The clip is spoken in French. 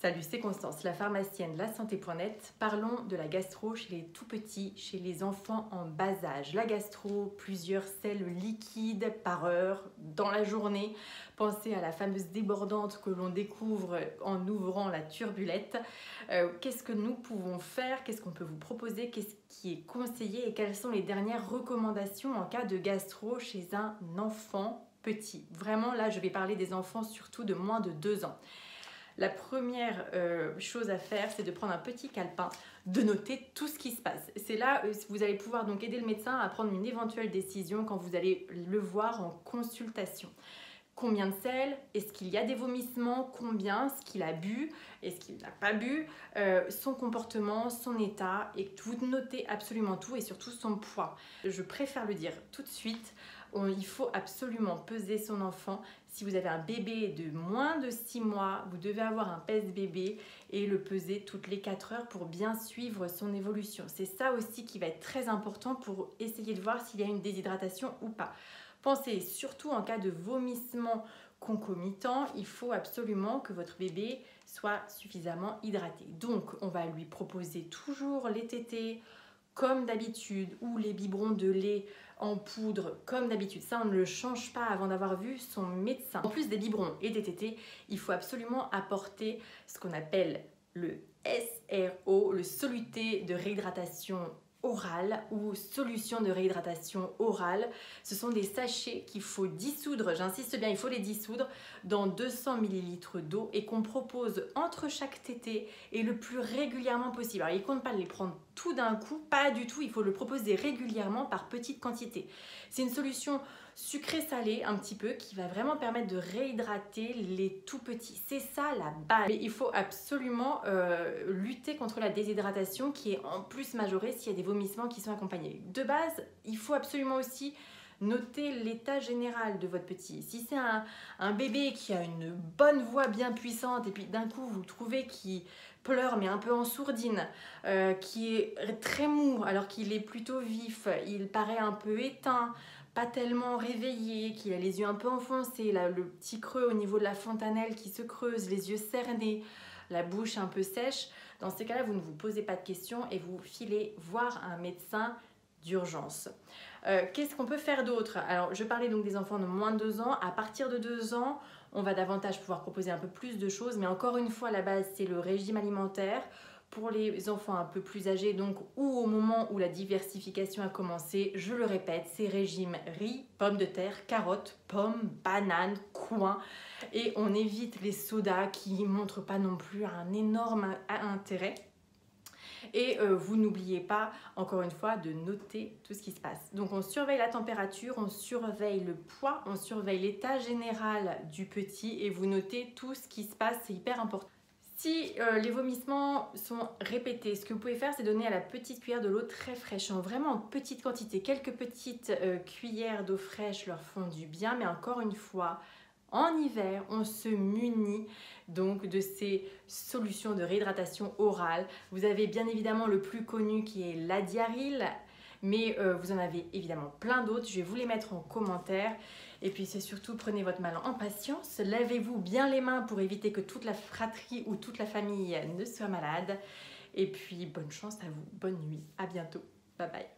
Salut, c'est Constance, la pharmacienne de la santé.net. Parlons de la gastro chez les tout petits, chez les enfants en bas âge. La gastro, plusieurs selles liquides par heure dans la journée. Pensez à la fameuse débordante que l'on découvre en ouvrant la turbulette. Qu'est-ce que nous pouvons faire? Qu'est-ce qu'on peut vous proposer? Qu'est-ce qui est conseillé? Et quelles sont les dernières recommandations en cas de gastro chez un enfant petit? Vraiment, là, je vais parler des enfants surtout de moins de 2 ans. La première chose à faire, c'est de prendre un petit calepin, de noter tout ce qui se passe. C'est là où vous allez pouvoir donc aider le médecin à prendre une éventuelle décision quand vous allez le voir en consultation. Combien de selles? Est-ce qu'il y a des vomissements? Combien? Ce qu'il a bu? Est-ce qu'il n'a pas bu? Son comportement, son état, et vous notez absolument tout et surtout son poids. Je préfère le dire tout de suite, il faut absolument peser son enfant. Si vous avez un bébé de moins de 6 mois, vous devez avoir un pèse-bébé et le peser toutes les 4 heures pour bien suivre son évolution. C'est ça aussi qui va être très important pour essayer de voir s'il y a une déshydratation ou pas. Pensez surtout en cas de vomissement concomitant, il faut absolument que votre bébé soit suffisamment hydraté. Donc, on va lui proposer toujours les tétés comme d'habitude ou les biberons de lait en poudre comme d'habitude. Ça, on ne le change pas avant d'avoir vu son médecin. En plus des biberons et des tétés, il faut absolument apporter ce qu'on appelle le SRO, le soluté de réhydratation orale ou solution de réhydratation orale. Ce sont des sachets qu'il faut dissoudre, j'insiste bien, il faut les dissoudre dans 200 ml d'eau et qu'on propose entre chaque tétée et le plus régulièrement possible. Alors, il ne compte pas les prendre tout d'un coup, pas du tout, il faut le proposer régulièrement par petites quantités. C'est une solution sucré-salé un petit peu qui va vraiment permettre de réhydrater les tout petits. C'est ça la base. Mais il faut absolument lutter contre la déshydratation qui est en plus majorée s'il y a des vomissements qui sont accompagnés. De base, il faut absolument aussi noter l'état général de votre petit. Si c'est un bébé qui a une bonne voix bien puissante et puis d'un coup vous trouvez qu'il pleure mais un peu en sourdine, qui est très mou alors qu'il est plutôt vif, il paraît un peu éteint, pas tellement réveillé, qu'il a les yeux un peu enfoncés, là, le petit creux au niveau de la fontanelle qui se creuse, les yeux cernés, la bouche un peu sèche, dans ces cas-là, vous ne vous posez pas de questions et vous filez voir un médecin d'urgence. Qu'est-ce qu'on peut faire d'autre? Alors, je parlais donc des enfants de moins de 2 ans. À partir de 2 ans, on va davantage pouvoir proposer un peu plus de choses, mais encore une fois, la base, c'est le régime alimentaire. Pour les enfants un peu plus âgés, donc, ou au moment où la diversification a commencé, je le répète, c'est régime riz, pommes de terre, carottes, pommes, bananes, coin. Et on évite les sodas qui ne montrent pas non plus un énorme intérêt. Et vous n'oubliez pas, encore une fois, de noter tout ce qui se passe. Donc on surveille la température, on surveille le poids, on surveille l'état général du petit et vous notez tout ce qui se passe, c'est hyper important. Si les vomissements sont répétés, ce que vous pouvez faire, c'est donner à la petite cuillère de l'eau très fraîche, vraiment en petite quantité. Quelques petites cuillères d'eau fraîche leur font du bien, mais encore une fois, en hiver, on se munit donc de ces solutions de réhydratation orale. Vous avez bien évidemment le plus connu qui est l'Adiaryl, mais vous en avez évidemment plein d'autres. Je vais vous les mettre en commentaire. Et puis c'est surtout, prenez votre mal en patience. Lavez-vous bien les mains pour éviter que toute la fratrie ou toute la famille ne soit malade. Et puis bonne chance à vous, bonne nuit, à bientôt. Bye bye.